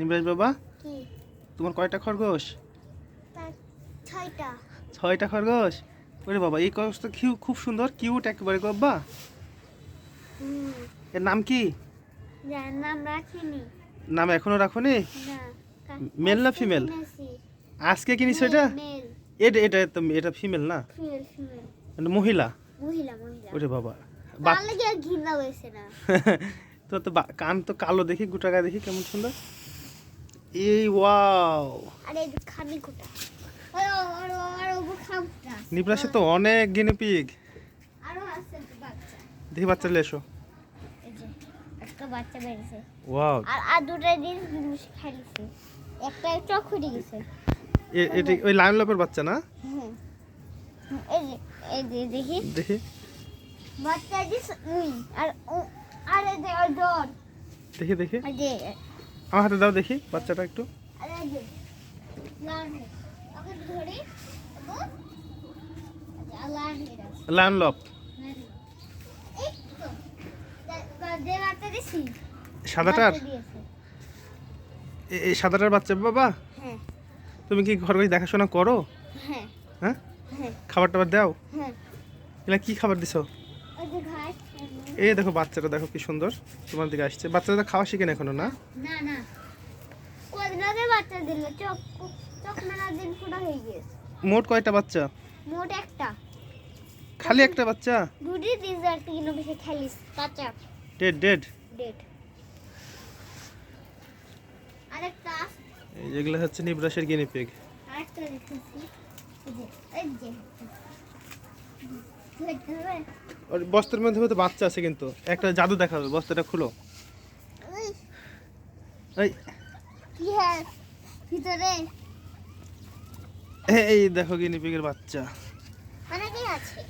নিবরাজ বাবা, কি তোমার কয়টা খরগোশ? তার 6টা। 6টা খরগোশ? ওরে বাবা, এই খরগোশটা খুব সুন্দর, কিউট একেবারে গো আব্বা। হুম, এর নাম কি? যার নাম রাখিনি। নাম এখনো রাখোনি? না, মেল না আজকে ফিমেল? কিনেছি। আজকে কিনিছো এটা? মেল এটা এটা তো এটা ফিমেল না, ফিমেল ফিমেল এটা মহিলা। মহিলা মহিলা। ওরে বাবা, তার লাগে আর ঘৃণা হয়েছে না। তো তো কান তো কালো, দেখি গোটা গায়ে দেখি কেমন সুন্দর। এই ওয়াও, আরে খানি কোটা আরো আরো আরো খামটা নিবরাসে তো অনেক গিনিপিগ। আরো আছে বাচ্চা। দেখি বাচ্চা নিয়ে এসো। এই যে একটা বাচ্চা বেরিয়েছে। ওয়াও, আর দুটো দিন খাইছে। একটা চোখ ফুটে গেছে। এটা ওই লায়ন লাপের বাচ্চা না? হ্যাঁ, এই যে দেখি দেখি বাচ্চা দিস আর আর এই যে ওই ডর দেখি দেখি, এই যে আমার হাতে দাও দেখি বাচ্চাটা একটু। আরে এই যে লান ওকে ধরে আবু লান এটা লায়ন লপ এই তো যে বাচ্চা দিছি সাদাটার? বাচ্চা দিয়েছে। এই সাদাটার বাচ্চা বাবা? হ্যাঁ তুমি কি খরগোশ দেখাশোনা করো? হ্যাঁ হ্যাঁ, হ্যাঁ খাবার টাবার দাও? হ্যাঁ এগুলা কি খাবার দিছো? ওই যে ঘাস এই দেখো বাচ্চাটা, দেখো কি সুন্দর তোমার দিকে আসছে। বাচ্চাটা তো খাওয়া শিখে না এখনো না? না না কদিন আগে বাচ্চা দিল চোখ চোখ মেলা দিন পুরো হয়ে গেছে। মোট কয়টা বাচ্চা? মোট একটা খালি একটা বাচ্চা? দুটি ডিজার কিলো বেশি খেলিস কাঁচা ডেড ডেড। ডেট আরেকটা এই যেগুলো হচ্ছে নিবরাসের গিনিপিগ। আরেকটা দেখতেছি এই যে ধরতে হবে আর বস্তার মধ্যে তো বাচ্চা আছে, কিন্তু একটা জাদু দেখাবে, বস্তাটা খুলো। ওই এই কি হ্যাঁ ভিতরে এই দেখো গিনিপিগের বাচ্চা। অনেকেই আছে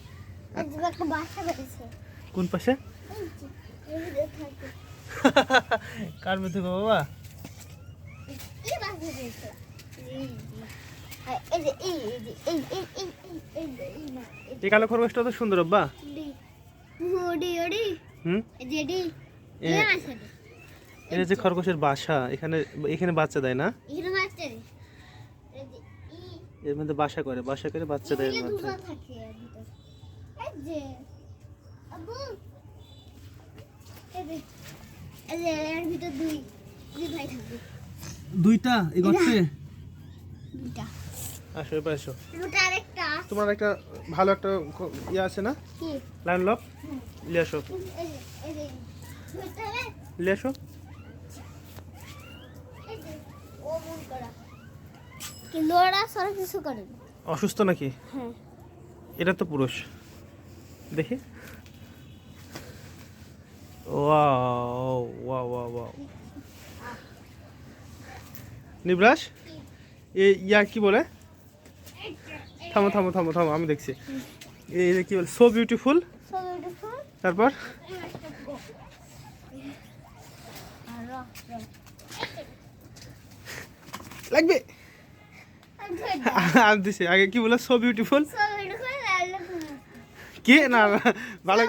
এই যে একটা বাচ্চা বেরিয়েছে কোন পাশে? এই যে এই ভিতরে থাকে কার মধ্যে গো বাবা? এই বাচ্চা বেরিয়েছে এই যে এই না এই কালো খরগোশটা তো সুন্দর আব্বা। ওডি ওডি হুম, জেডি এ- এ আছে এটা যে খরগোশের বাসা, এখানে এখানে বাচ্চা দেয় না? এখানে বাচ্চা নেই এই যে এর মধ্যে বাসা করে বাচ্চা দেয় এর এখানে মধ্যে। দুটো থাকে এর ভিতর এই যে আবু এই যে এর ভিতর দুই দুই ভাই থাকে দুইটা এই গর্তে? দুইটা আসো এবার এসো। দুটো আরেকটা তোমার একটা ভালো একটা ইয়ে আছে না, কি লাইন লপ, নিয়ে আসো এই যে ধরতে হবে নিয়ে আসো। এই যে ও মন করা কি লোড়া সরা কিছু করে না। অসুস্থ নাকি? হ্যাঁ এটা তো পুরুষ, দেখি। Wow wow wow wow. Nibras, এই ইয়া কি বলে? থামো থামো থামো থামো, আমি দেখছি। এই যে কি বলে, সো বিউটিফুল। সো বিউটিফুল তারপর লাগবে, আমি দিছি আগে। কি বলে, সো বিউটিফুল? কি না না, ভালো।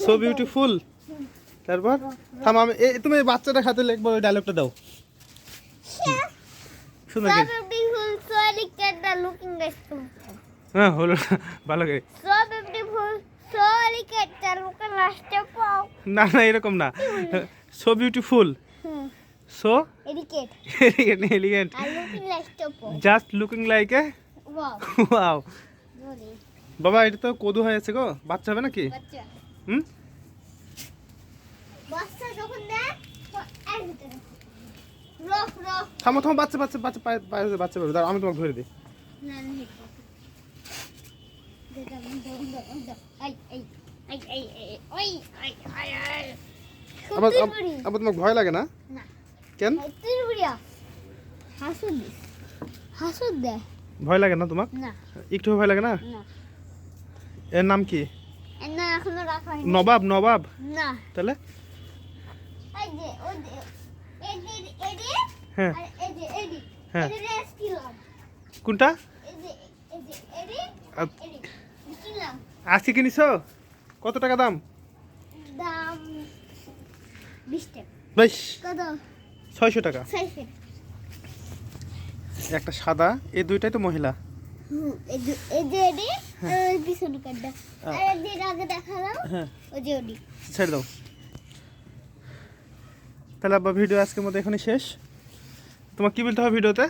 সো বিউটিফুল, তারপর থাম, আমি তুমি এই বাচ্চাটা খাতে লিখবো, ওই ডায়লগটা দাও। শুনে কি? হ্যাঁ হলো, ভালো করে। না না, এরকম না, so beautiful, so elegant, just looking like a wow. বাবা, এটা তো কদু হয়ে আছে গো, বাচ্চা হবে নাকি? হুম, থামো থামো, বাচ্চা বাচ্চা বাচ্চা পায়ে বাচ্চা পাবে, দাঁড়াও আমি তোমাকে ধরে দিই। আবার আবার তোমার ভয় লাগে না? কেন হাসুদ দে ভয় লাগে না তোমার? না একটু ভয় লাগে না? না এর নাম কি? না এখনো রাখা হয়নি নবাব? নবাব না তাহলে? এই যে ওই যে এডি হ্যাঁ আর এই যে এডি হ্যাঁ, এডি রেস্কিলাম কোনটা? এই যে এডি আ- এডি কিলাম আজকে কিনিছো? কত টাকা দাম? দাম 20 টাকা। বেশ কত? 600 টাকা। 600। একটা সাদা, এই দুইটাই তো মহিলা। এই যে এডি পিছনে কাটটা। আর যে আগে দেখালাম হ্যাঁ ওই যে ওডি। ছেড়ে দাও। তাহলে আব্বা ভিডিও আজকের মতো এখানে শেষ। তোমার কি বলতে হবে ভিডিওতে?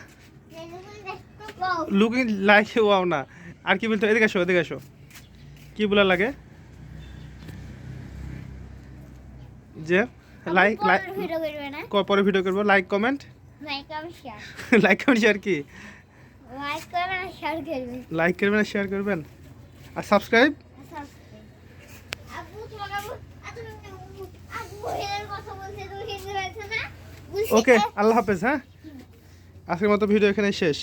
লুকিং লাইক ওয়াও না, আর কি বলতে হবে? এদিকে আসো, এদিকে আসো। কি বলা লাগে? যে লাইক ভিডিও করবে না? পরে ভিডিও করবো। লাইক কমেন্ট, লাইক আর শেয়ার। লাইক কমেন্ট শেয়ার কি? লাইক করবেন আর শেয়ার করবেন। লাইক করবেন আর শেয়ার করবেন আর সাবস্ক্রাইব। আপু তোমাকে আপু হেয়ার কথা বলতে তুমি হিন্দি বলছো না? ওকে, আল্লাহ হাফেজ। হ্যাঁ, আজকের মতো ভিডিও এখানে শেষ।